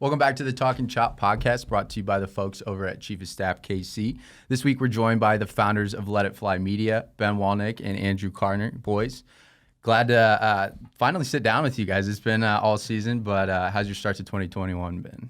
Welcome back to the Talkin podcast brought to you by the folks over at Chief of Staff KC. This week we're joined by the founders of Let It Fly Media, Ben Walnick and Andrew Carter. Boys, glad to finally sit down with you guys. It's been all season, but how's your start to 2021 been?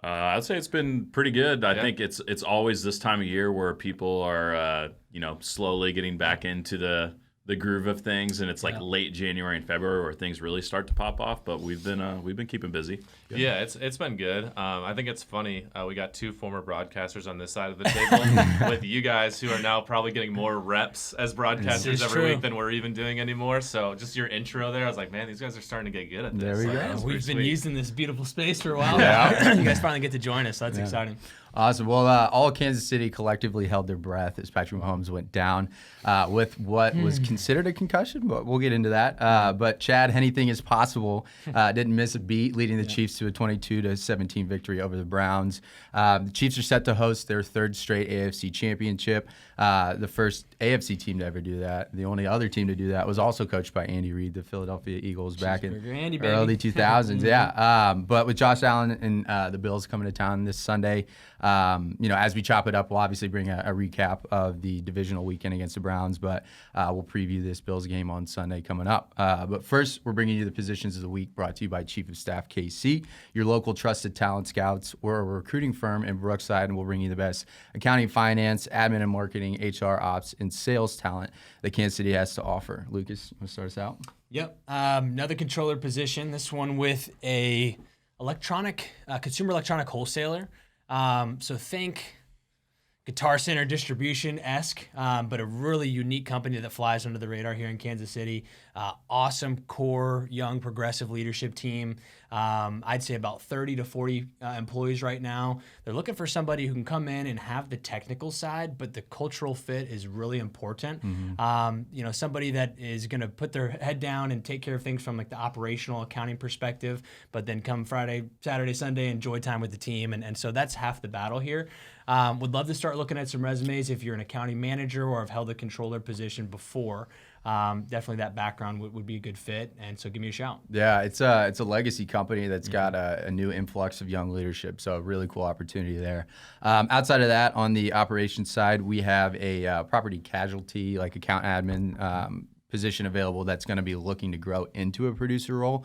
I'd say it's been pretty good. I think it's always this time of year where people are slowly getting back into the groove of things, and it's like late January and February where things really start to pop off. But we've been keeping busy. Good. Yeah, it's been good. I think it's funny. We got two former broadcasters on this side of the table with you guys who are now probably getting more reps as broadcasters every week than we're even doing anymore. So just your intro there, I was like, man, these guys are starting to get good at this. There we go. We've been using this beautiful space for a while now. You guys finally get to join us. So that's exciting. Awesome. Well, all of Kansas City collectively held their breath as Patrick Mahomes went down with what was considered a concussion, but we'll get into that. But Chad, anything is possible. Didn't miss a beat, leading the Chiefs to a 22-17 victory over the Browns. The Chiefs are set to host their third straight AFC Championship. The first AFC team to ever do that. The only other team to do that was also coached by Andy Reid, the Philadelphia Eagles, back in early 2000s. But with Josh Allen and the Bills coming to town this Sunday, as we chop it up, we'll obviously bring a recap of the divisional weekend against the Browns, but we'll preview this Bills game on Sunday coming up. But first, we're bringing you the positions of the week brought to you by Chief of Staff KC, your local trusted talent scouts. We're a recruiting firm in Brookside, and we'll bring you the best accounting, finance, admin and marketing, HR, ops, and sales talent that Kansas City has to offer. Lucas, want to start us out? Yep. Another controller position, this one with a consumer electronic wholesaler. So think Guitar Center Distribution-esque, but a really unique company that flies under the radar here in Kansas City. Awesome core, young, progressive leadership team. I'd say about 30 to 40 employees right now. They're looking for somebody who can come in and have the technical side, but the cultural fit is really important. Somebody that is going to put their head down and take care of things from like the operational accounting perspective, but then come Friday, Saturday, Sunday, enjoy time with the team. And so that's half the battle here. Would love to start looking at some resumes if you're an accounting manager or have held a controller position before. Definitely that background would be a good fit, and so give me a shout. Yeah, it's a legacy company that's got a new influx of young leadership, so a really cool opportunity there. Outside of that, on the operations side, we have a property casualty, like account admin position available that's going to be looking to grow into a producer role.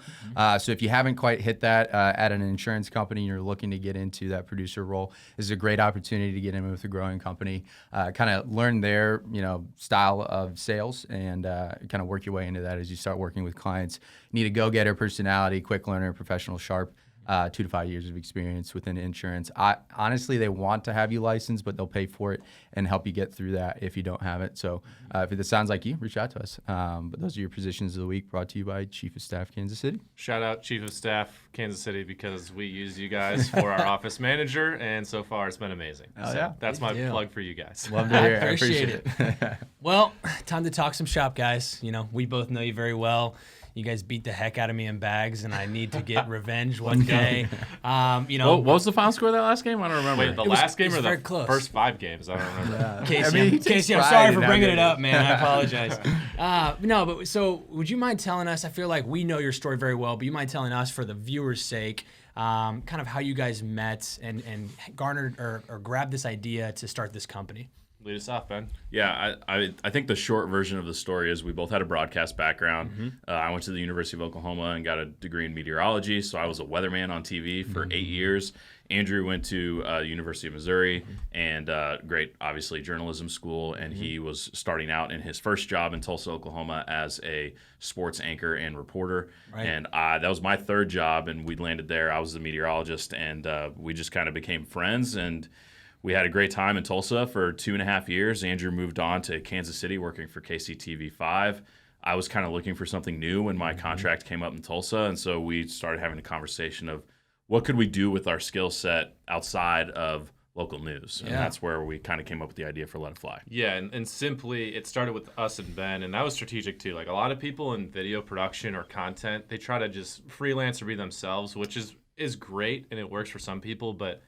So if you haven't quite hit that at an insurance company and you're looking to get into that producer role, this is a great opportunity to get in with a growing company, kind of learn their style of sales and kind of work your way into that as you start working with clients. You need a go-getter personality, quick learner, professional, sharp. 2 to 5 years of experience within insurance. Honestly, they want to have you licensed, but they'll pay for it and help you get through that if you don't have it. So if it sounds like you, reach out to us. But those are your positions of the week brought to you by Chief of Staff Kansas City. Shout out Chief of Staff Kansas City because we use you guys for our office manager, and so far it's been amazing. That's my plug for you guys. Love to hear it. I appreciate it. Well, time to talk some shop, guys. We both know you very well. You guys beat the heck out of me in bags, and I need to get revenge one day. What was the final score of that last game? I don't remember. Wait, the last game or the first 5 games? I don't remember. Casey, I'm sorry for bringing it up, man. I apologize. So would you mind telling us, I feel like we know your story very well, but you mind telling us for the viewers' sake, kind of how you guys met and garnered or grabbed this idea to start this company? Lead us off, Ben. Yeah, I think the short version of the story is we both had a broadcast background. I went to the University of Oklahoma and got a degree in meteorology, so I was a weatherman on TV for 8 years. Andrew went to University of Missouri and great, obviously, journalism school, and he was starting out in his first job in Tulsa, Oklahoma as a sports anchor and reporter. Right. And that was my third job, and we landed there. I was the meteorologist, and we just kind of became friends, and we had a great time in Tulsa for 2.5 years. Andrew moved on to Kansas City working for KCTV5. I was kind of looking for something new when my contract came up in Tulsa, and so we started having a conversation of what could we do with our skill set outside of local news. And that's where we kind of came up with the idea for Let It Fly. Yeah, and simply it started with us and Ben, and that was strategic too. Like a lot of people in video production or content, they try to just freelance or be themselves, which is great and it works for some people, but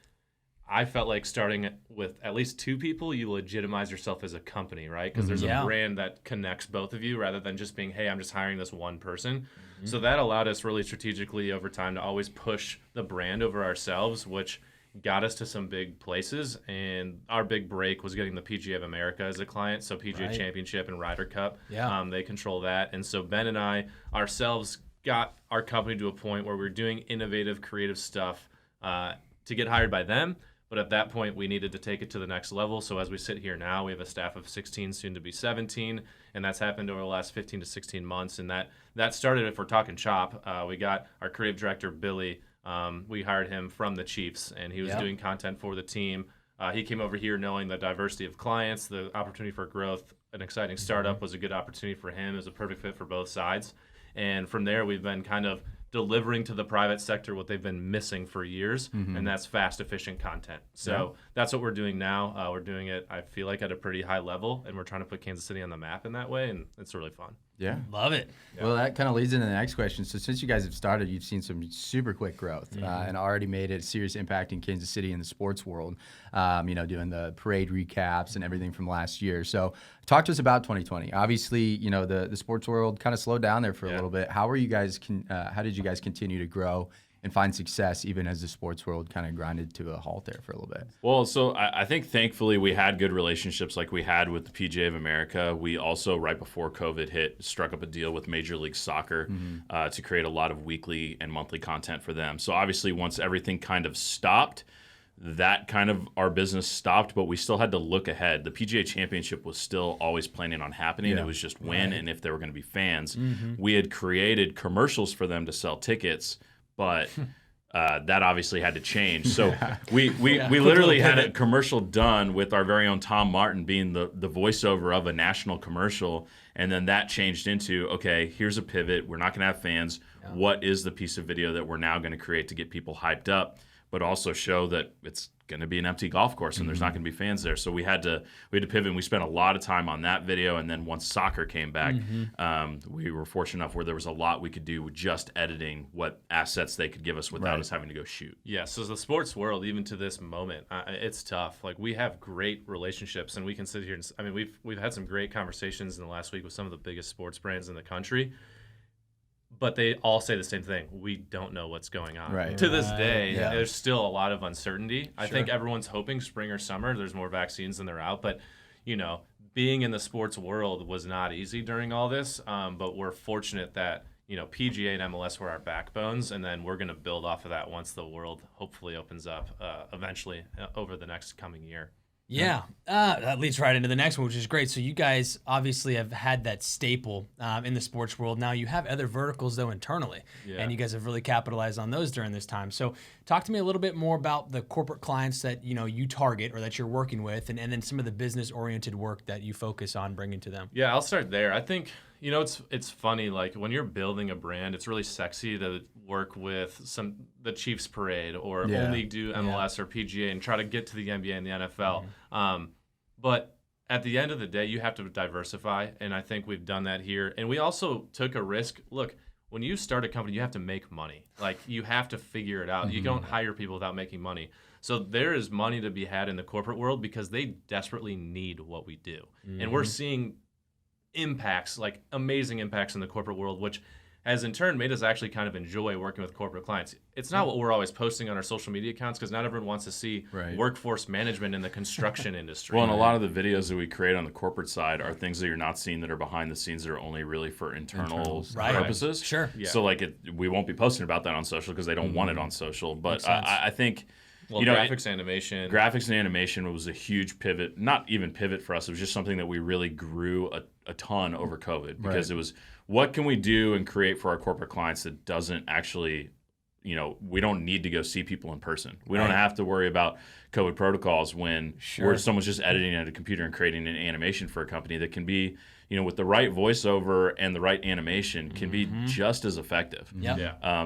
I felt like starting with at least 2 people, you legitimize yourself as a company, right? Because there's a brand that connects both of you rather than just being, hey, I'm just hiring this one person. So that allowed us really strategically over time to always push the brand over ourselves, which got us to some big places. And our big break was getting the PGA of America as a client. So PGA Championship and Ryder Cup, they control that. And so Ben and I ourselves got our company to a point where we're doing innovative, creative stuff to get hired by them. But at that point, we needed to take it to the next level. So as we sit here now, we have a staff of 16, soon to be 17, and that's happened over the last 15 to 16 months. And that started, if we're talking Chop, we got our creative director, Billy. We hired him from the Chiefs, and he was doing content for the team. He came over here knowing the diversity of clients, the opportunity for growth. An exciting startup was a good opportunity for him. It was a perfect fit for both sides. And from there, we've been kind of delivering to the private sector what they've been missing for years, and that's fast, efficient content. So that's what we're doing now. We're doing it, I feel like, at a pretty high level, and we're trying to put Kansas City on the map in that way, and it's really fun. Yeah. Love it. Well, that kind of leads into the next question. So since you guys have started, you've seen some super quick growth and already made a serious impact in Kansas City in the sports world, doing the parade recaps and everything from last year. So talk to us about 2020. Obviously, the sports world kind of slowed down there for a little bit. How did you guys continue to grow and find success even as the sports world kind of grinded to a halt there for a little bit? Well, so I think thankfully we had good relationships like we had with the PGA of America. We also, right before COVID hit, struck up a deal with Major League Soccer to create a lot of weekly and monthly content for them. So obviously once everything kind of stopped, that kind of our business stopped, but we still had to look ahead. The PGA Championship was still always planning on happening. Yeah. It was just when and if there were going to be fans. We had created commercials for them to sell tickets, but that obviously had to change. So we literally had a commercial done with our very own Tom Martin being the voiceover of a national commercial, and then that changed into, okay, here's a pivot. We're not going to have fans. Yeah. What is the piece of video that we're now going to create to get people hyped up, but also show that it's going to be an empty golf course and there's not going to be fans there. So we had to pivot, and we spent a lot of time on that video. And then once soccer came back, we were fortunate enough where there was a lot we could do with just editing what assets they could give us without us having to go shoot. Yeah, so the sports world, even to this moment, it's tough. Like, we have great relationships, and we can sit here and, we've had some great conversations in the last week with some of the biggest sports brands in the country. But they all say the same thing. We don't know what's going on. Right. To this day, there's still a lot of uncertainty. I think everyone's hoping spring or summer, there's more vaccines than they're out. But, being in the sports world was not easy during all this. But we're fortunate that, PGA and MLS were our backbones. And then we're going to build off of that once the world hopefully opens up eventually over the next coming year. Yeah, that leads right into the next one, which is great. So you guys obviously have had that staple in the sports world. Now you have other verticals, though, internally, and you guys have really capitalized on those during this time. So talk to me a little bit more about the corporate clients that you target or that you're working with, and then some of the business-oriented work that you focus on bringing to them. Yeah, I'll start there. I think it's funny, like, when you're building a brand, it's really sexy to work with the Chiefs parade or only do MLS or PGA and try to get to the NBA and the NFL. But at the end of the day, you have to diversify, and I think we've done that here. And we also took a risk. Look, when you start a company, you have to make money. Like, you have to figure it out. You don't hire people without making money. So there is money to be had in the corporate world because they desperately need what we do. And we're seeing impacts, like amazing impacts in the corporate world, which has in turn made us actually kind of enjoy working with corporate clients. It's not what we're always posting on our social media accounts because not everyone wants to see workforce management in the construction industry. Well, and a lot of the videos that we create on the corporate side are things that you're not seeing that are behind the scenes that are only really for internal purposes. Sure. Yeah. So we won't be posting about that on social because they don't want it on social. But I think... Well, graphics and animation was a huge pivot. Not even pivot for us. It was just something that we really grew a ton over COVID because it was, what can we do and create for our corporate clients that doesn't actually, we don't need to go see people in person. We don't have to worry about COVID protocols when someone's just editing at a computer and creating an animation for a company that can be, with the right voiceover and the right animation can be just as effective.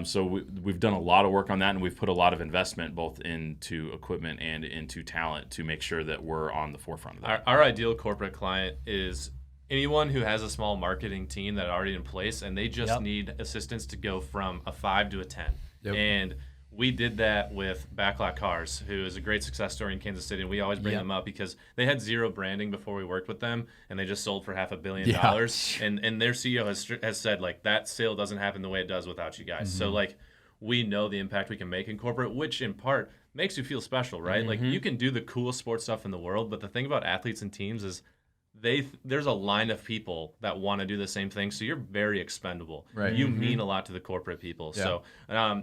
So we've done a lot of work on that, and we've put a lot of investment both into equipment and into talent to make sure that we're on the forefront of that. Our ideal corporate client is anyone who has a small marketing team that are already in place, and they just need assistance to go from a 5 to a 10. And we did that with Backlot Cars, who is a great success story in Kansas City, and we always bring them up because they had zero branding before we worked with them, and they just sold for $500 million. And their CEO has said, like, that sale doesn't happen the way it does without you guys. So, like, we know the impact we can make in corporate, which in part makes you feel special, right? Like, you can do the coolest sports stuff in the world, but the thing about athletes and teams is there's a line of people that want to do the same thing, so you're very expendable. Right. You mean a lot to the corporate people. Yeah. So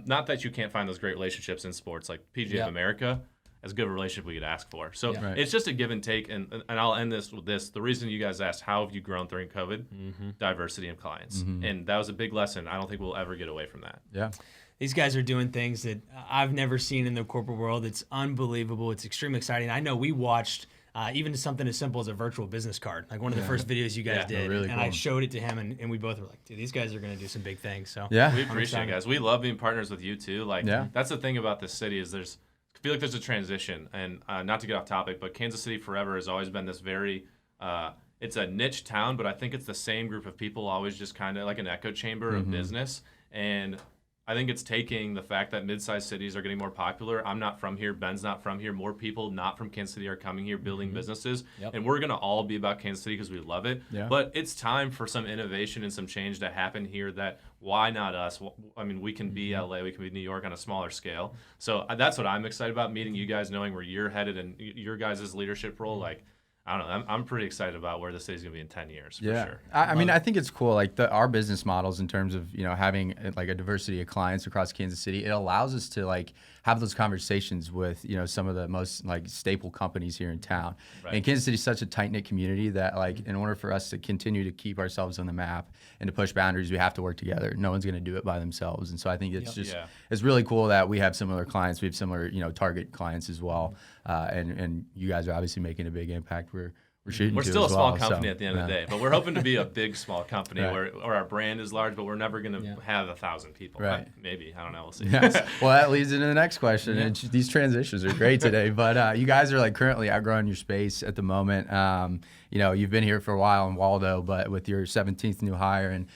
not that you can't find those great relationships in sports, like PGA of America, as good a relationship we could ask for. So it's just a give and take, and I'll end this with this. The reason you guys asked, how have you grown during COVID? Diversity of clients. And that was a big lesson. I don't think we'll ever get away from that. Yeah. These guys are doing things that I've never seen in the corporate world. It's unbelievable. It's extremely exciting. I know we watched even something as simple as a virtual business card, like one of the first videos you guys did, really and cool. I showed it to him, and we both were like, dude, these guys are going to do some big things. So We appreciate it, guys. We love being partners with you, too. Like, that's the thing about this city is I feel like there's a transition, and not to get off topic, but Kansas City forever has always been this very it's a niche town, but I think it's the same group of people always just kind of like an echo chamber of business. And I think it's taking the fact that mid-sized cities are getting more popular. I'm not from here. Ben's not from here. More people not from Kansas City are coming here, building businesses. And we're going to all be about Kansas City because we love it. But it's time for some innovation and some change to happen here that why not us? I mean, we can be LA, we can be New York on a smaller scale. So that's what I'm excited about, meeting you guys, knowing where you're headed and your guys' leadership role. Like, I don't know. I'm pretty excited about where the city's going to be in 10 years, for sure. I mean, I think it's cool. Like our business models in terms of, having like a diversity of clients across Kansas City, it allows us to like have those conversations with, some of the most like staple companies here in town. Right. And Kansas City is such a tight-knit community that like in order for us to continue to keep ourselves on the map and to push boundaries, we have to work together. No one's going to do it by themselves. And so I think it's it's really cool that we have similar clients. We have similar, target clients as well. And you guys are obviously making a big impact. We're still a small company at the end of the day, but we're hoping to be a big small company where our brand is large, but we're never going to have 1,000 people. Right. Maybe. I don't know. We'll see. Well, that leads into the next question. And these transitions are great today, but you guys are like currently outgrowing your space at the moment. You've been here for a while in Waldo, but with your 17th new hire and,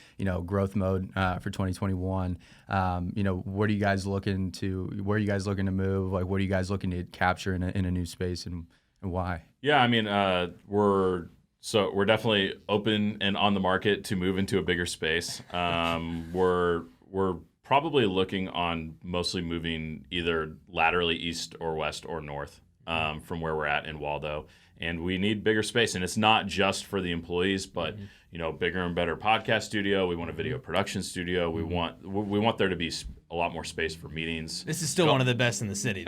growth mode for 2021, where are you guys looking to move? Like, what are you guys looking to capture in a new space and why? Yeah, I mean, we're definitely open and on the market to move into a bigger space. We're probably looking on mostly moving either laterally east or west or north from where we're at in Waldo. And we need bigger space, and it's not just for the employees, but bigger and better podcast studio. We want a video production studio. We want there to be a lot more space for meetings. This is still one of the best in the city.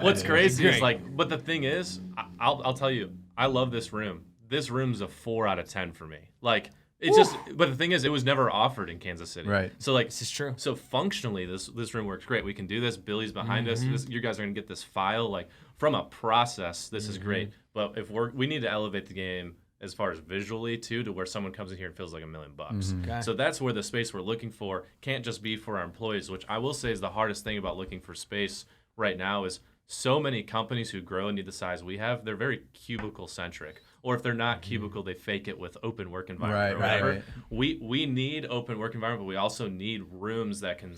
What's crazy is but the thing is, I'll tell you, I love this room. This room's a 4 out of 10 for me. Like, it's just, but the thing is, it was never offered in Kansas City. Right. So like, this is true. So functionally, this room works great. We can do this. Billy's behind us. You guys are gonna get this file. Like, from a process, this is great. But if we need to elevate the game as far as visually too, to where someone comes in here and feels like $1 million. Okay. So that's where the space we're looking for can't just be for our employees, which I will say is the hardest thing about looking for space right now is so many companies who grow and need the size we have, they're very cubicle centric. Or if they're not cubicle, they fake it with open work environment or whatever. Right. We need open work environment, but we also need rooms that can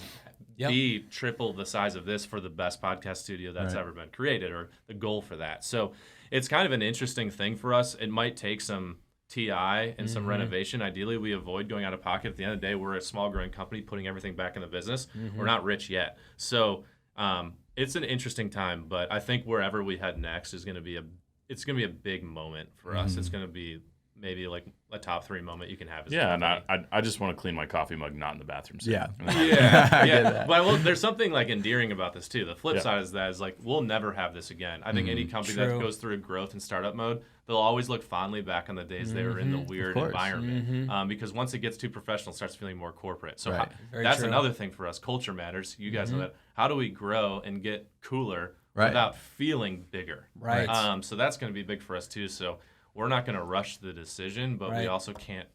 be triple the size of this for the best podcast studio that's ever been created, or the goal for that. So it's kind of an interesting thing for us. It might take some TI and some renovation. Ideally, we avoid going out of pocket. At the end of the day, we're a small growing company putting everything back in the business. We're not rich yet. So it's an interesting time, but I think wherever we head next is going to be a big moment for us. It's going to be maybe like a top 3 moment you can have. As and I just want to clean my coffee mug, not in the bathroom sink. Yeah. But there's something like endearing about this too. The flip side is that is like we'll never have this again. I think any company that goes through growth and startup mode, they'll always look fondly back on the days they were in the weird environment. Because once it gets too professional, it starts feeling more corporate. So that's another thing for us. Culture matters. You guys know that. How do we grow and get cooler without feeling bigger? Right. So that's going to be big for us too. So we're not going to rush the decision, but we also can't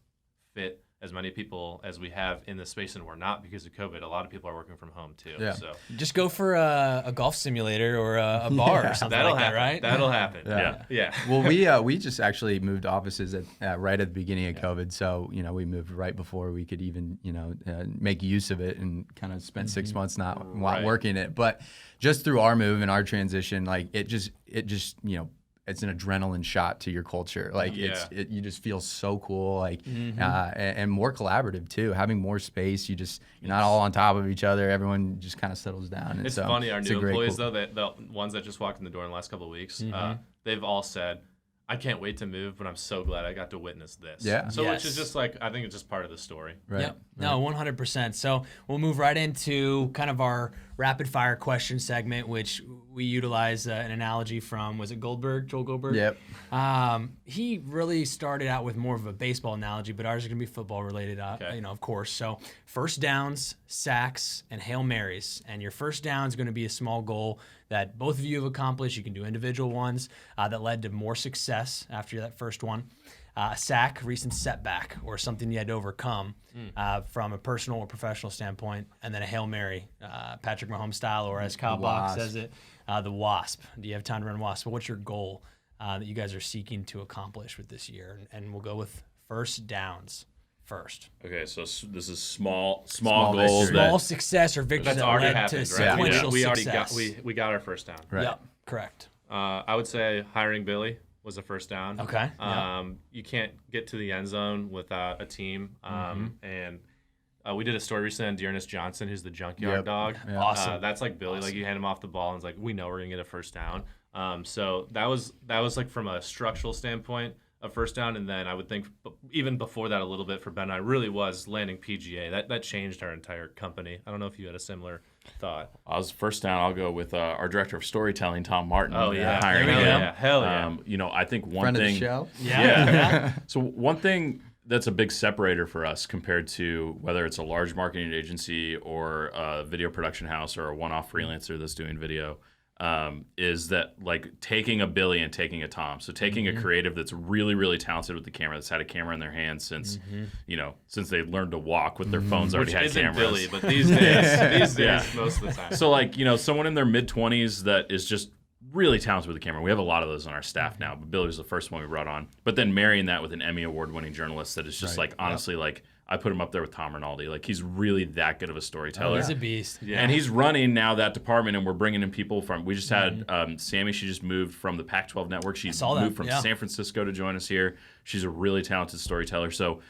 fit as many people as we have in the space, and we're not because of COVID. A lot of people are working from home too. Yeah. So Just go for a golf simulator or a bar or something that'll like happen, that, right? That'll happen. Yeah. Yeah. Well, we just actually moved offices right at the beginning of COVID, so we moved right before we could even make use of it, and kind of spent 6 months not working it. But just through our move and our transition, like it just it's an adrenaline shot to your culture. Like you just feel so cool, like and more collaborative too. Having more space, you're not all on top of each other. Everyone just kind of settles down. And it's funny. Our new employees, though, the ones that just walked in the door in the last couple of weeks, they've all said, I can't wait to move, but I'm so glad I got to witness this. Yeah. So which is just like, I think it's just part of the story. Right. Yep. No, 100%. So we'll move right into kind of our rapid fire question segment, which we utilize an analogy from, was it Goldberg, Joel Goldberg? Yep. He really started out with more of a baseball analogy, but ours is going to be football related, of course. So first downs, sacks, and Hail Marys. And your first down is going to be a small goal that both of you have accomplished. You can do individual ones that led to more success after that first one. A sack, recent setback, or something you had to overcome from a personal or professional standpoint. And then a Hail Mary, Patrick Mahomes style, or as Kyle Bach says it, the WASP. Do you have time to run WASP? But what's your goal that you guys are seeking to accomplish with this year? And we'll go with first downs first. Okay, so this is small Small goals. victory. Small success or victory That's that already led happened, to right? sequential We already success. we got our first down. Right. Yep, correct. I would say hiring Billy was a first down. Okay. You can't get to the end zone without a team. And we did a story recently on Dearness Johnson, who's the junkyard dog. Yeah. Awesome. That's like Billy. Like you hand him off the ball and it's like, we know we're gonna get a first down. So that was like from a structural standpoint, a first down. And then I would think even before that a little bit for Ben, I really was landing PGA. That changed our entire company. I don't know if you had a similar thought. I was first down. I'll go with our director of storytelling, Tom Martin. Oh yeah, hiring hell him. yeah, hell yeah. I think one Friend thing. of the show. Yeah. So one thing that's a big separator for us compared to whether it's a large marketing agency or a video production house or a one-off freelancer that's doing video, is that like taking a Billy and taking a Tom. So taking a creative that's really, really talented with the camera, that's had a camera in their hands since since they learned to walk with their phones already Which had isn't cameras. Billy, but these days, most of the time. So like, someone in their mid-20s that is just really talented with the camera. We have a lot of those on our staff now, but Billy was the first one we brought on. But then marrying that with an Emmy award-winning journalist that is just like, honestly, like I put him up there with Tom Rinaldi. Like he's really that good of a storyteller. He's a beast. Yeah. And he's running now that department, and we're bringing in people from. We just had Sammy. She just moved from the Pac-12 network. She moved from San Francisco to join us here. She's a really talented storyteller. So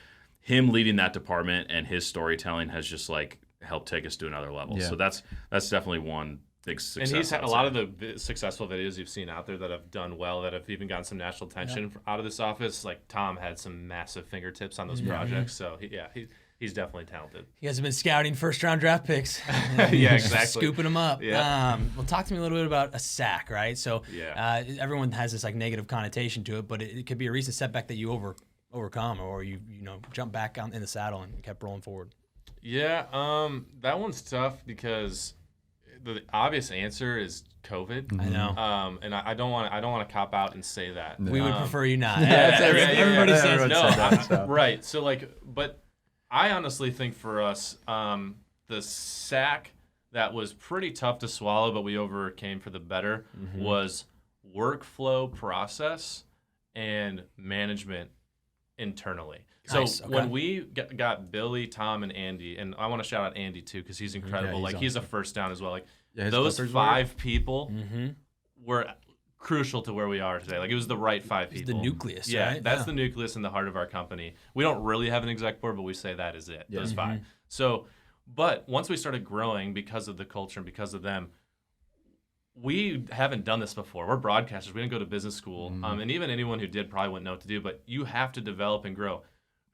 him leading that department and his storytelling has just like helped take us to another level. Yeah. So that's definitely one big success. And he's had a lot of the successful videos you've seen out there that have done well, that have even gotten some national attention out of this office. Like Tom had some massive fingertips on those projects. So he's definitely talented. You guys have been scouting first-round draft picks. Yeah, exactly. Scooping them up. Yeah. Well, talk to me a little bit about a sack, right? So everyone has this like negative connotation to it, but it could be a recent setback that you overcome, or you jump back in the saddle and kept rolling forward. Yeah, that one's tough because the obvious answer is COVID. I know. And I don't want to cop out and say that. We would prefer you not. Everybody says everyone no. said that, so. Right. So but I honestly think for us, the sack that was pretty tough to swallow, but we overcame for the better, was workflow process and management internally. Nice, So okay. when we got Billy, Tom, and Andy, and I want to shout out Andy too because he's incredible. Yeah, He's a first down as well. Like his those Clippers 5 people were crucial to where we are today. Like it was the right 5 people. The nucleus, Yeah, right? that's the nucleus in the heart of our company. We don't really have an exec board, but we say that is it. Those 5. So, but once we started growing because of the culture and because of them, we haven't done this before. We're broadcasters. We didn't go to business school. And even anyone who did probably wouldn't know what to do, but you have to develop and grow.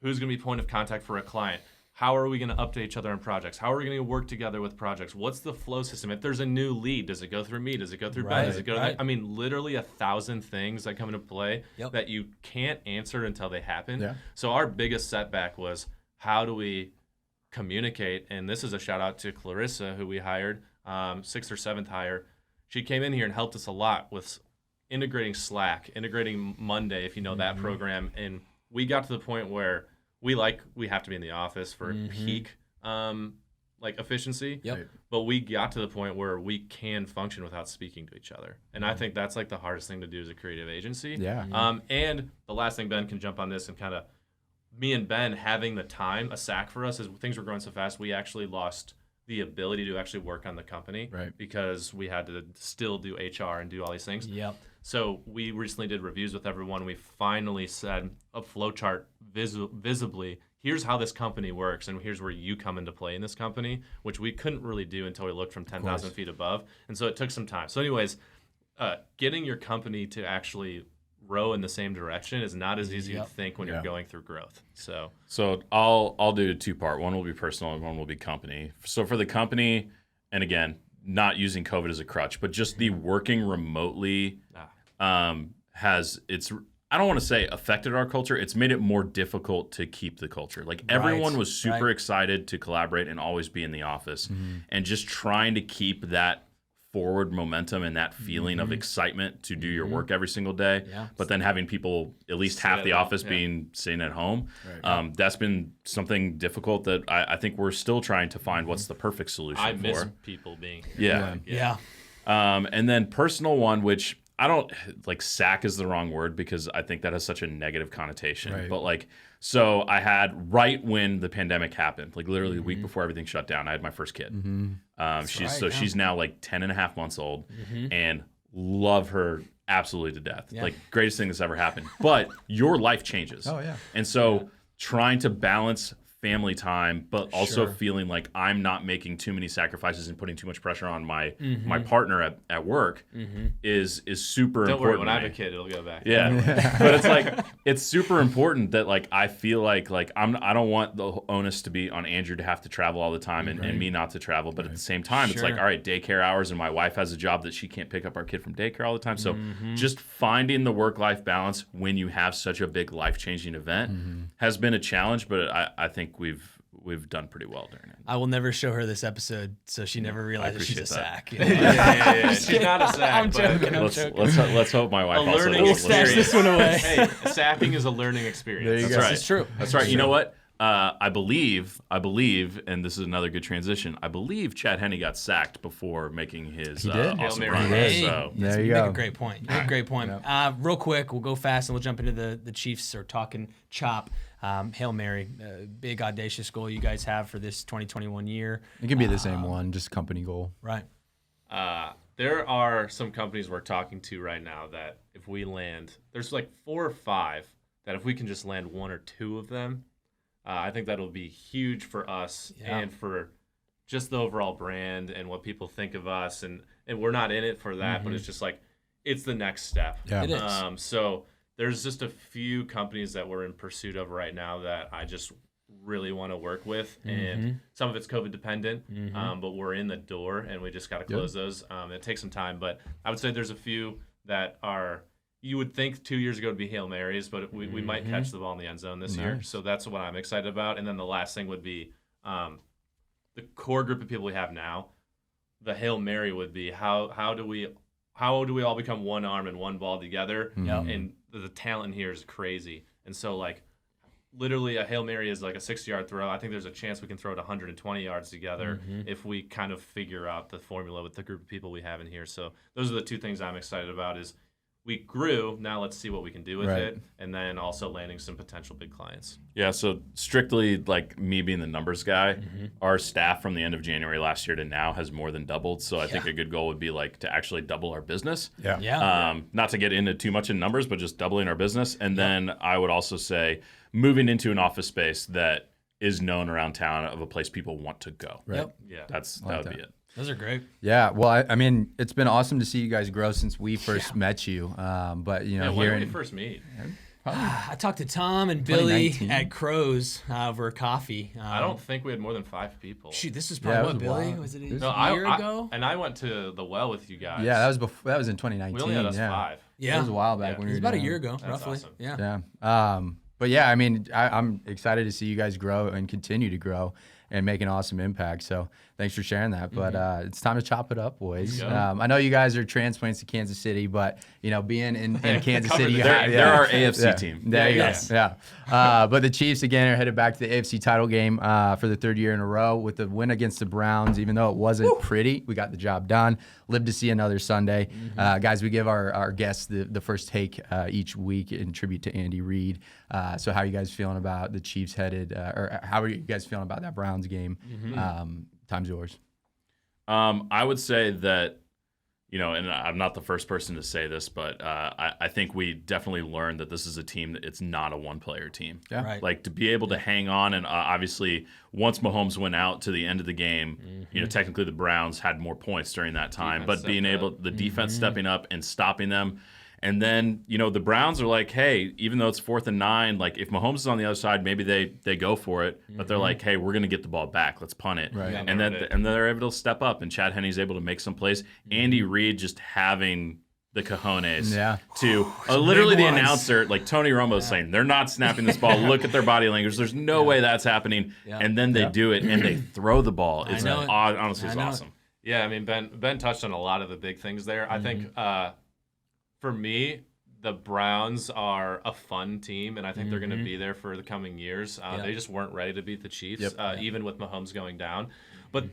Who's going to be point of contact for a client? How are we going to update each other on projects? How are we going to work together with projects? What's the flow system? If there's a new lead, does it go through me? Does it go through Ben? Does it go right. I mean, literally 1,000 things that come into play that you can't answer until they happen. Yeah. So our biggest setback was how do we communicate? And this is a shout out to Clarissa, who we hired, 6th or 7th hire. She came in here and helped us a lot with integrating Slack, integrating Monday, if you know that program. And we got to the point where we have to be in the office for peak like efficiency. Yep. But we got to the point where we can function without speaking to each other. And I think that's like the hardest thing to do as a creative agency. Yeah. And the last thing, Ben can jump on this, and kind of me and Ben having the time, a sack for us, as things were growing so fast, we actually lost the ability to actually work on the company because we had to still do HR and do all these things. Yep. So we recently did reviews with everyone. We finally said a flowchart visibly, here's how this company works, and here's where you come into play in this company, which we couldn't really do until we looked from 10,000 feet above. And so it took some time. So anyways, getting your company to actually row in the same direction is not as easy as you think when you're going through growth. So I'll do a two-part. One will be personal and one will be company. So for the company, and again, not using COVID as a crutch, but just the working remotely has I don't want to say affected our culture. It's made it more difficult to keep the culture. Like everyone was super excited to collaborate and always be in the office, and just trying to keep that forward momentum and that feeling of excitement to do your work every single day. But then having people, at least half the office being sitting at home, that's been something difficult that I think we're still trying to find what's the perfect solution I for. miss people being here. And then personal one, which I don't like, sack is the wrong word because I think that has such a negative connotation. But like, so I had right when the pandemic happened, like literally a week before everything shut down, I had my first kid. She's now like 10 and a half months old, and love her absolutely to death. Like greatest thing that's ever happened. But your life changes. And so trying to balance family time, but also feeling like I'm not making too many sacrifices and putting too much pressure on my my partner at work is super Don't important. worry, when I have a kid, it'll go back. But it's like it's super important that like I feel like I don't want the onus to be on Andrew to have to travel all the time and me not to travel. But at the same time, it's like, all right, daycare hours, and my wife has a job that she can't pick up our kid from daycare all the time. So just finding the work-life balance when you have such a big life-changing event has been a challenge, but I think we've done pretty well during it. I will never show her this episode, so she never realizes she's a sack. She's not a sack. I'm joking. Let's hope my wife A also learning doesn't experience. This one away. Hey, sacking is a learning experience. There you That's go. right. This is true. That's right. You know what? I believe, and this is another good transition. I believe Chad Henne got sacked before making his did. awesome Hail run. Mary. So There you You make go. a great point. You make a great point. Real quick, we'll go fast and we'll jump into the Chiefs or Talkin chop. Hail Mary, big audacious goal you guys have for this 2021 year. It can be the same one, just company goal. Right. There are some companies we're talking to right now that if we land, there's like 4 or 5 that if we can just land 1 or 2 of them, I think that'll be huge for us and for just the overall brand and what people think of us. And we're not in it for that, but it's just like, it's the next step. Yeah. It is. So there's just a few companies that we're in pursuit of right now that I just really want to work with. And some of it's COVID dependent, but we're in the door and we just got to close those. It takes some time, but I would say there's a few that are, you would think 2 years ago would be Hail Marys, but we might catch the ball in the end zone this year. So that's what I'm excited about. And then the last thing would be the core group of people we have now. The Hail Mary would be how do we all become one arm and one ball together? And the talent in here is crazy. And so like literally a Hail Mary is like a 60-yard throw. I think there's a chance we can throw it 120 yards together if we kind of figure out the formula with the group of people we have in here. So those are the 2 things I'm excited about is we grew, now let's see what we can do with it, and then also landing some potential big clients. Yeah, so strictly like me being the numbers guy, our staff from the end of January last year to now has more than doubled. So I think a good goal would be like to actually double our business. Not to get into too much in numbers, but just doubling our business. And then I would also say moving into an office space that is known around town of a place people want to go. Right. Yeah. That would be it. Those are great. Yeah, well, I mean, it's been awesome to see you guys grow since we first met you. But you know, when here did we first meet? I talked to Tom and Billy 2019. at Crow's over coffee. I don't think we had more than 5 people. Shoot, this is Yeah, probably it what, was Billy? wild. Was it a No, year ago? And I went to the well with you guys. Yeah, that was before. That was in 2019. We only had us yeah. 5. Yeah. It was a while back Yeah. when It we was were about a doing year it. ago, That's roughly. awesome. Yeah. Yeah. But yeah, I mean, I'm excited to see you guys grow and continue to grow. and make an awesome impact. So thanks for sharing that. But it's time to chop it up, boys. Yeah. I know you guys are transplants to Kansas City, but being in Kansas City, they're our AFC team. There you Yes. go. Yeah. But the Chiefs again are headed back to the AFC title game for the third year in a row with the win against the Browns. Even though it wasn't pretty, we got the job done. Live to see another Sunday. Guys, we give our guests the first take each week in tribute to Andy Reid. So how are you guys feeling about the Chiefs headed, or how are you guys feeling about that Browns game? Time's yours. I would say that, and I'm not the first person to say this, but I think we definitely learned that this is a team that it's not a one-player team. Yeah. Right. Like to be able to hang on, and obviously once Mahomes went out to the end of the game, technically the Browns had more points during that time, Defense but being stepped able, up. the defense stepping up and stopping them. And then, the Browns are like, hey, even though it's 4th and 9, like if Mahomes is on the other side, maybe they go for it. But they're like, hey, we're going to get the ball back. Let's punt it. Right. Yeah, And then they're able to step up, and Chad Henne's able to make some plays. Andy Reid just having the cojones to literally the ones. announcer, like Tony Romo is saying, they're not snapping this ball. Look at their body language. There's no way that's happening. Yeah. And then they do it, and they throw the ball. It's know it. honestly, it's I know it. awesome. Yeah, I mean, Ben touched on a lot of the big things there. I think for me, the Browns are a fun team, and I think they're going to be there for the coming years. They just weren't ready to beat the Chiefs, even with Mahomes going down. But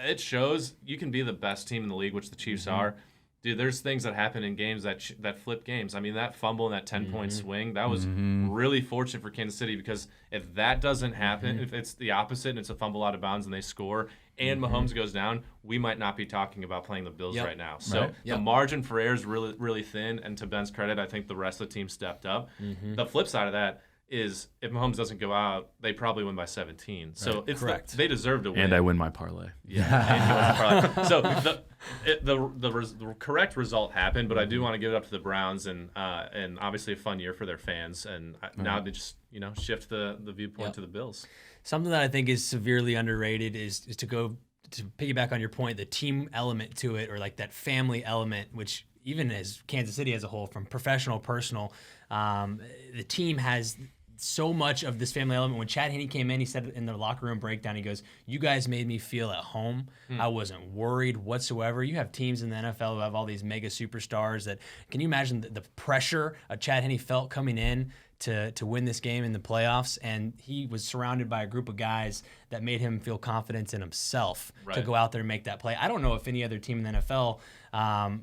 it shows you can be the best team in the league, which the Chiefs are. Dude, there's things that happen in games that flip games. I mean, that fumble and that 10-point swing, that was really fortunate for Kansas City, because if that doesn't happen, if it's the opposite and it's a fumble out of bounds and they score and Mahomes goes down, we might not be talking about playing the Bills right now. So the margin for error is really, really thin, and to Ben's credit, I think the rest of the team stepped up. The flip side of that is if Mahomes doesn't go out, they probably win by 17. So it's Correct. they deserve to win. And I win my parlay. So the correct result happened, but I do want to give it up to the Browns, and obviously a fun year for their fans, and now they just shift the viewpoint to the Bills. Something that I think is severely underrated is to go to piggyback on your point, the team element to it, or like that family element, which even as Kansas City as a whole, from professional, personal, the team has so much of this family element. When Chad Henne came in, he said in the locker room breakdown, he goes, "You guys made me feel at home. I wasn't worried whatsoever." You have teams in the NFL who have all these mega superstars that, can you imagine the pressure Chad Henne felt coming in to win this game in the playoffs? And he was surrounded by a group of guys that made him feel confidence in himself to go out there and make that play. I don't know if any other team in the NFL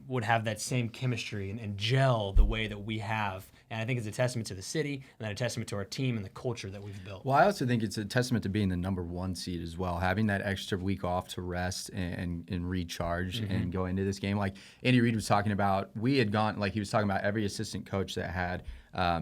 would have that same chemistry and gel the way that we have. And I think it's a testament to the city, and then a testament to our team and the culture that we've built. Well, I also think it's a testament to being the number 1 seed as well, having that extra week off to rest and recharge and go into this game. Like Andy Reid was talking about, he was talking about every assistant coach that had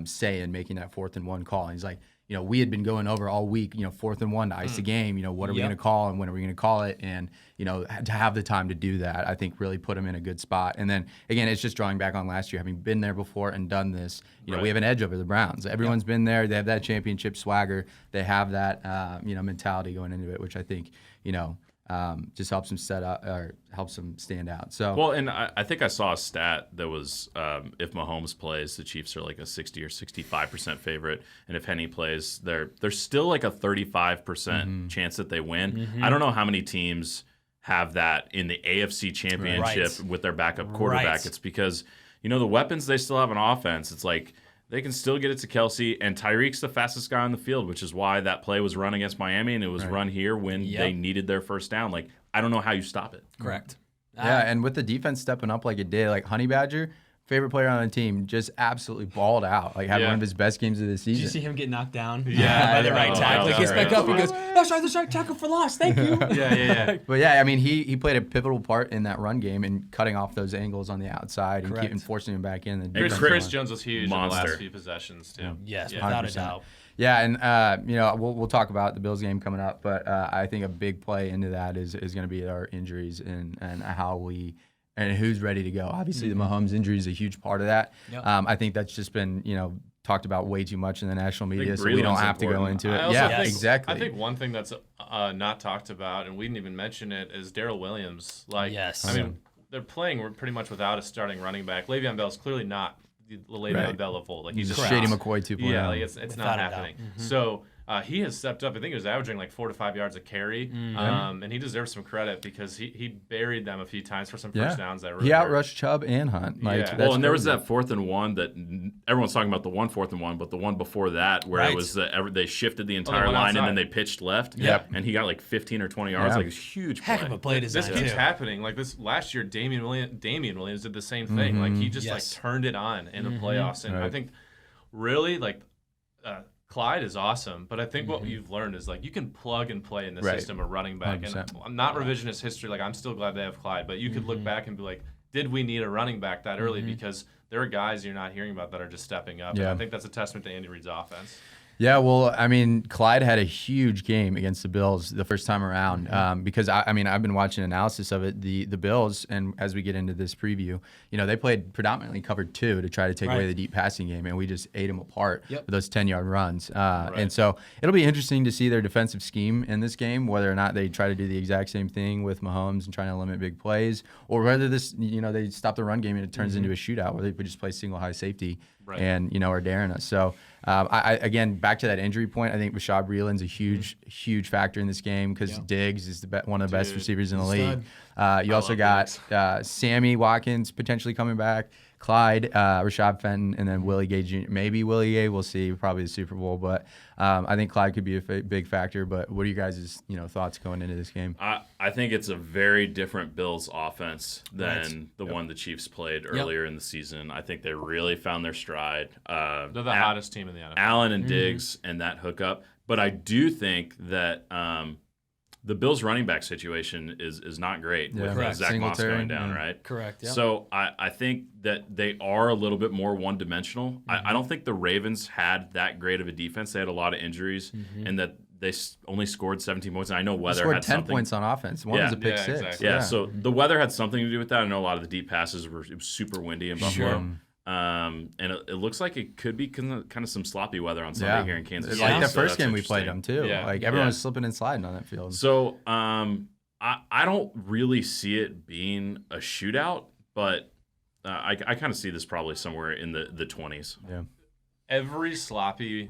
say in making that 4th and 1 call. And he's like, we had been going over all week, 4th and 1 to ice the game. What are we going to call and when are we going to call it? And, to have the time to do that, I think really put him in a good spot. And then, again, it's just drawing back on last year, having been there before and done this. We have an edge over the Browns. Everyone's been there. They have that championship swagger. They have that, mentality going into it, which I think, just helps them set up or helps them stand out. So well, and I think I saw a stat that was if Mahomes plays, the Chiefs are like a 60 or 65% favorite, and if Henne plays, they're still like a 35% chance that they win. I don't know how many teams have that in the AFC Championship with their backup quarterback. Right. It's because the weapons they still have on offense. It's like they can still get it to Kelsey, and Tyreek's the fastest guy on the field, which is why that play was run against Miami, and it was run here when they needed their first down. Like, I don't know how you stop it. Correct. Yeah, and with the defense stepping up like it did, like Honey Badger, favorite player on the team, just absolutely balled out. Like, had one of his best games of the season. Did you see him get knocked down? Yeah, by the right tackle. He gets back up. He goes, "That's right tackle for loss. Thank you." Yeah. But yeah, I mean, he played a pivotal part in that run game and cutting off those angles on the outside and forcing him back in. Chris Jones was huge in the Monster. last few possessions too. Yes, without a 100%. doubt. Yeah, and we'll talk about the Bills game coming up, but I think a big play into that is going to be our injuries and how we. And who's ready to go? Obviously, the Mahomes injury is a huge part of that. Yep. I think that's just been, talked about way too much in the national media, so we don't have to go into it. Exactly. I think one thing that's not talked about, and we didn't even mention it, is Daryl Williams. I mean, they're playing pretty much without a starting running back. Le'Veon Bell's clearly not the Le'Veon Bell of old. Like, he's just Shady McCoy 2.0. Yeah, like it's not happening. So he has stepped up. I think he was averaging like 4 to 5 yards a carry, and he deserves some credit because he buried them a few times for some first downs that really he hurt. outrushed Chubb and Hunt. Like, Yeah. Well, and there was that 4th and 1 that everyone's talking about, the 1 4th and 1, but the one before that where it was they shifted the entire line outside. and then they pitched left. Yep. And he got like 15 or 20 yards. Yeah. Like, it was a huge play. Heck of a play design. This keeps too. happening. Like this last year, Damian Williams did the same thing. Like he just like turned it on in the playoffs, and I think really like Clyde is awesome. But I think what you've learned is like you can plug and play in the system of running back. 100%. And I'm not revisionist history. Like I'm still glad they have Clyde, but you could look back and be like, did we need a running back that early? Because there are guys you're not hearing about that are just stepping up. Yeah. And I think that's a testament to Andy Reid's offense. Yeah, well, I mean, Clyde had a huge game against the Bills the first time around because, I mean, I've been watching analysis of it. The Bills, and as we get into this preview, they played predominantly covered 2 to try to take away the deep passing game, and we just ate them apart with those 10-yard runs. And so it'll be interesting to see their defensive scheme in this game, whether or not they try to do the exact same thing with Mahomes and trying to limit big plays, or whether this, they stop the run game and it turns into a shootout where they just play single high safety and, are daring us. So, again, back to that injury point, I think Rashad Breeland's a huge factor in this game because Diggs is one of the best receivers in the league. You also got Sammy Watkins potentially coming back, Clyde, Rashad Fenton, and then Willie Gay Jr. Maybe Willie Gay, we'll see, probably the Super Bowl. But I think Clyde could be a big factor. But what are you guys' thoughts going into this game? I think it's a very different Bills offense than the one the Chiefs played earlier in the season. I think they really found their stride. They're the hottest team in the NFL. Allen and Diggs and that hookup. But I do think that the Bills' running back situation is not great with Zach Moss going down, right? Correct. Yep. So I think that they are a little bit more one-dimensional. I don't think the Ravens had that great of a defense. They had a lot of injuries, and that they only scored 17 points. And I know weather scored had 10 something. points on offense. One was a pick 6. Exactly. Yeah, so the weather had something to do with that. I know a lot of the deep passes it was super windy in Buffalo. Sure. And it looks like it could be kind of some sloppy weather on Sunday here in Kansas City. Like the So first that's game we played them too. Yeah. Like everyone was slipping and sliding on that field. So I don't really see it being a shootout, but I kind of see this probably somewhere in the 20s. Yeah. Every sloppy,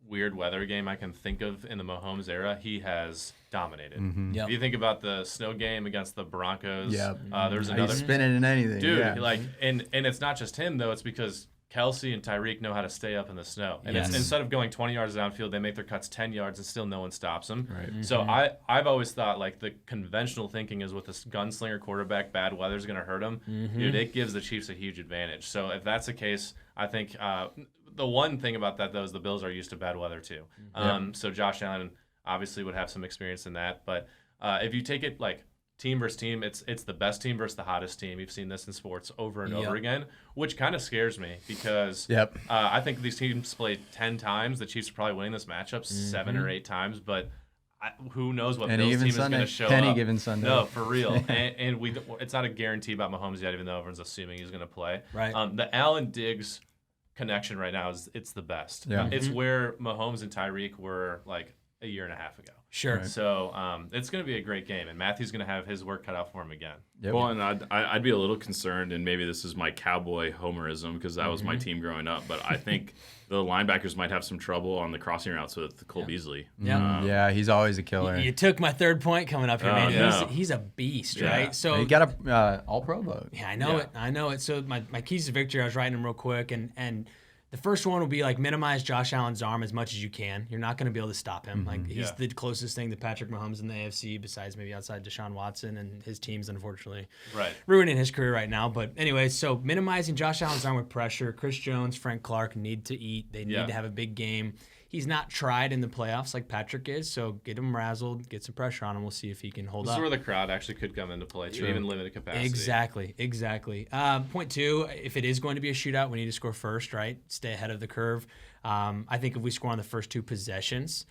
weird weather game I can think of in the Mahomes era, he has dominated. Yep. If you think about the snow game against the Broncos, there's He's another spinning in anything. dude. Yeah. Like, and it's not just him though. It's because Kelsey and Tyreek know how to stay up in the snow, and it's, instead of going 20 yards downfield, they make their cuts 10 yards, and still no one stops them. Right. So I've always thought like the conventional thinking is with this gunslinger quarterback, bad weather's going to hurt him. Dude, it gives the Chiefs a huge advantage. So if that's the case, I think the one thing about that though is the Bills are used to bad weather too. So Josh Allen obviously would have some experience in that, but if you take it like team versus team, it's the best team versus the hottest team. You've seen this in sports over and over again, which kind of scares me because I think these teams played 10 times. The Chiefs are probably winning this matchup 7 or 8 times, but who knows what Bills team is going to show up. Any given Sunday. No, for real. and it's not a guarantee about Mahomes yet, even though everyone's assuming he's going to play. Right. The Allen Diggs connection right now it's the best. Yeah. It's where Mahomes and Tyreek were like a year and a half ago. Sure. So it's going to be a great game, and Matthew's going to have his work cut out for him again. Yep. Well, and I'd be a little concerned, and maybe this is my cowboy homerism because that was my team growing up, but I think the linebackers might have some trouble on the crossing routes with Cole Beasley. Yeah, he's always a killer. You took my third point coming up here, man. no. He's a beast, Yeah. right? So He got a All-Pro vote. yeah, I know it. So my keys to victory, I was writing them real quick, and the first one will be like minimize Josh Allen's arm as much as you can. You're not going to be able to stop him. Like he's the closest thing to Patrick Mahomes in the AFC, besides maybe outside Deshaun Watson, and his team's unfortunately ruining his career right now. But anyway, so minimizing Josh Allen's arm with pressure. Chris Jones, Frank Clark need to eat. They need to have a big game. He's not tried in the playoffs like Patrick is, so get him razzled, get some pressure on him. We'll see if he can hold up. This is where the crowd actually could come into play, too, even limited capacity. Exactly. Point 2, if it is going to be a shootout, we need to score first, right? Stay ahead of the curve. I think if we score on the first 2 possessions,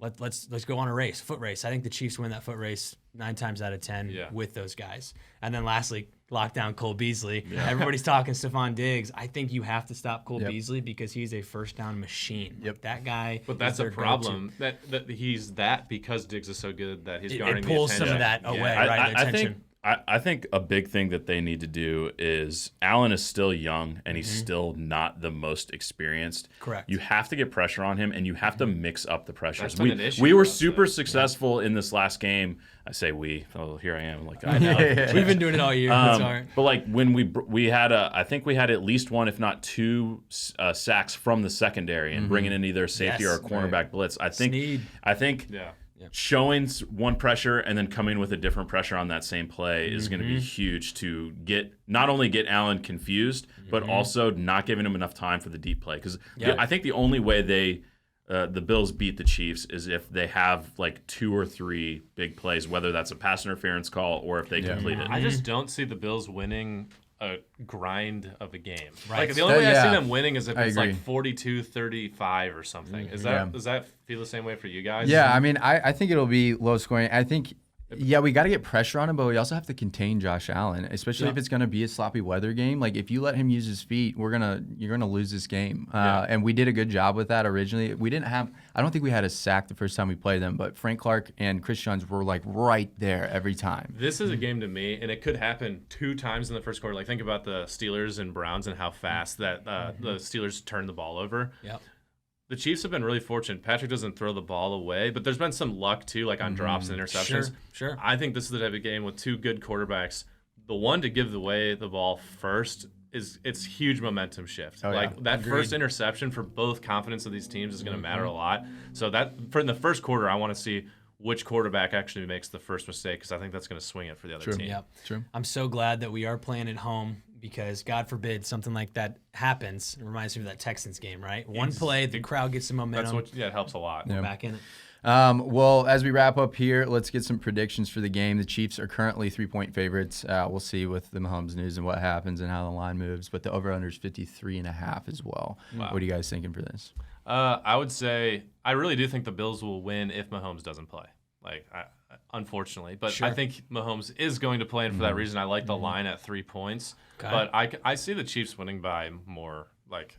let's go on a foot race. I think the Chiefs win that foot race 9 times out of 10 with those guys. And then lastly, lock down Cole Beasley. Everybody's talking Stephon Diggs. I think you have to stop Cole Beasley because he's a first down machine. That guy. But that's a problem. That he's that because Diggs is so good that he's guarding it pulls the some attention. of that away, right? The attention. I think a big thing that they need to do is Allen is still young and he's still not the most experienced. Correct. You have to get pressure on him and you have to mix up the pressures. That's been an issue We were for us, super though. successful in this last game. I say we. Oh, here I am. Like I know. We've been doing it all year. It's all right. But like when we had I think we had at least one, if not two, sacks from the secondary and bringing in either a safety Yes. or a cornerback blitz. I think Yeah. showing one pressure and then coming with a different pressure on that same play is going to be huge to not only get Allen confused, but also not giving him enough time for the deep play. Because I think the only way the Bills beat the Chiefs is if they have like 2 or 3 big plays, whether that's a pass interference call or if they complete it. I just don't see the Bills winning a grind of a game. Right. Like the only way I see Yeah. them winning is if I it's agree. like 42-35 or something. Does that feel the same way for you guys? Yeah, I mean, I think it'll be low scoring. I think, we got to get pressure on him, but we also have to contain Josh Allen, especially if it's going to be a sloppy weather game. Like, if you let him use his feet, you're gonna lose this game. And we did a good job with that originally. I don't think we had a sack the first time we played them, but Frank Clark and Chris Jones were like right there every time. This is a game to me, and it could happen 2 times in the first quarter. Like, think about the Steelers and Browns and how fast that the Steelers turned the ball over. Yep. The Chiefs have been really fortunate. Patrick doesn't throw the ball away, but there's been some luck too, like on drops and interceptions. Sure. I think this is the type of game with 2 good quarterbacks. The one to give away the ball first it's huge momentum shift. That first interception for both confidence of these teams is going to matter a lot. So that for in the first quarter, I want to see which quarterback actually makes the first mistake because I think that's going to swing it for the other team. Yep. True. I'm so glad that we are playing at home because God forbid something like that happens. It reminds me of that Texans game, right? One play, the crowd gets some momentum. It helps a lot. We're back in it. Well, as we wrap up here, let's get some predictions for the game. The Chiefs are currently 3-point favorites. We'll see with the Mahomes news and what happens and how the line moves. But the over-under is 53.5 as well. Wow. What are you guys thinking for this? I would say I really do think the Bills will win if Mahomes doesn't play. Unfortunately, but I think Mahomes is going to play, and for that reason, I like the line at 3 points. Okay. But I see the Chiefs winning by more. Like,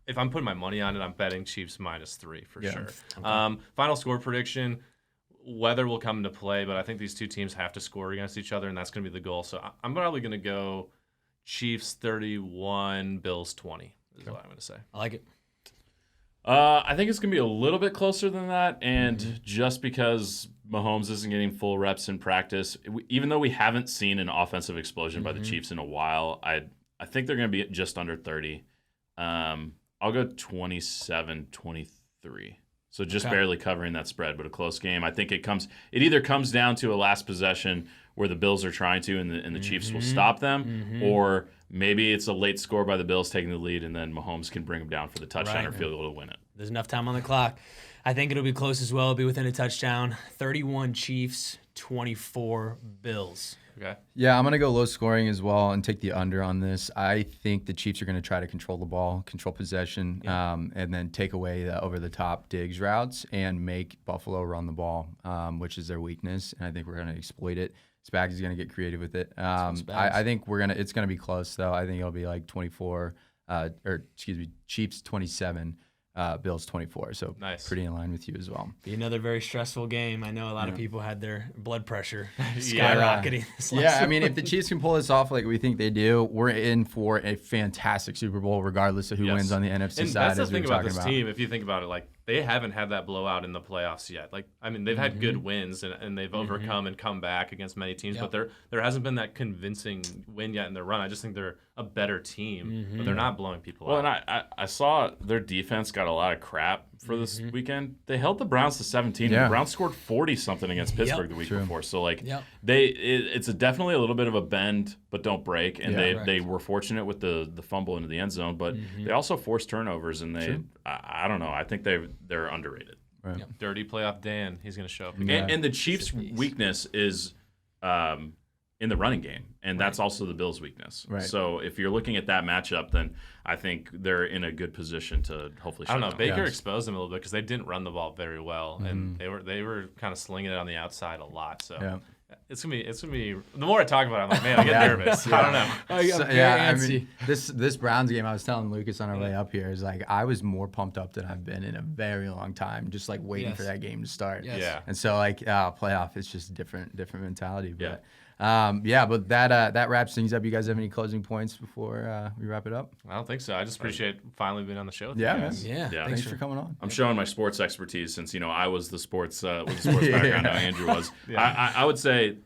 if I'm putting my money on it, I'm betting Chiefs -3 for sure. Okay. Final score prediction: weather will come into play, but I think these two teams have to score against each other, and that's going to be the goal. So I'm probably going to go Chiefs 31, Bills 20. Is what I'm going to say. I like it. I think it's going to be a little bit closer than that, and just because Mahomes isn't getting full reps in practice, even though we haven't seen an offensive explosion by the Chiefs in a while, I think they're going to be just under 30. I'll go 27-23. So just barely covering that spread, but a close game. I think it either comes down to a last possession where the Bills are trying to and the Chiefs will stop them, or maybe it's a late score by the Bills taking the lead and then Mahomes can bring them down for the touchdown or field goal to win it. There's enough time on the clock. I think it'll be close as well. It'll be within a touchdown. 31 Chiefs, 24 Bills. Okay. Yeah, I'm going to go low scoring as well and take the under on this. I think the Chiefs are going to try to control the ball, control possession, and then take away the over-the-top Diggs routes and make Buffalo run the ball, which is their weakness, and I think we're going to exploit it. Spags is going to get creative with it. I think it's going to be close, though. I think it'll be like Chiefs 27, Bills 24. So pretty in line with you as well. Be another very stressful game. I know a lot of people had their blood pressure skyrocketing. I mean, if the Chiefs can pull this off like we think they do, we're in for a fantastic Super Bowl, regardless of who wins on the NFC side. That's the thing about this team. If you think about it, like they haven't had that blowout in the playoffs yet. Like, I mean, they've had good wins and they've overcome and come back against many teams, but there hasn't been that convincing win yet in their run. I just think they're a better team, but they're not blowing people out. Well, and I saw their defense got a lot of crap for this weekend. They held the Browns to 17. Yeah. The Browns scored 40-something against Pittsburgh the week before. So, like, it's definitely a little bit of a bend, but don't break. And they were fortunate with the fumble into the end zone, but they also forced turnovers, and I don't know. I think they're underrated. Right. Yep. Dirty playoff Dan. He's going to show up again. And the Chiefs' weakness is in the running game, and that's also the Bills' weakness. Right. So if you're looking at that matchup, then I think they're in a good position to hopefully shut I don't know. down. Baker exposed them a little bit because they didn't run the ball very well, and they were kind of slinging it on the outside a lot. So It's gonna be. The more I talk about it, I'm like, man, I get nervous. I don't know. I mean, this Browns game, I was telling Lucas on our way up here, is like I was more pumped up than I've been in a very long time, just like waiting for that game to start. Yes. Yeah. And so like playoff, it's just different mentality. But but that wraps things up. You guys have any closing points before we wrap it up? I don't think so. I just appreciate finally being on the show with Yeah, you man. guys. Yeah. Thanks for coming on. I'm showing my sports expertise since I was the sports background. Now Andrew was. I would say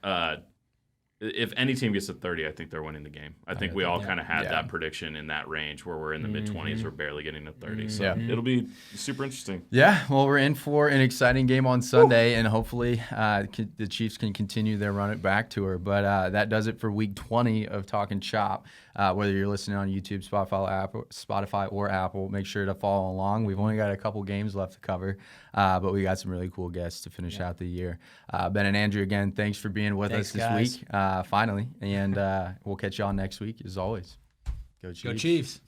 if any team gets to 30, I think they're winning the game. I think we all kind of had that prediction in that range where we're in the mid-20s, we're barely getting to 30. So it'll be super interesting. Yeah, well, we're in for an exciting game on Sunday, and hopefully the Chiefs can continue their run it back tour. But that does it for week 20 of Talkin' Chop. Whether you're listening on YouTube, Spotify, or Apple, make sure to follow along. We've only got a couple games left to cover, but we got some really cool guests to finish out the year. Ben and Andrew, again, thanks for being with us this week, finally. And we'll catch you all next week, as always. Go Chiefs. Go Chiefs.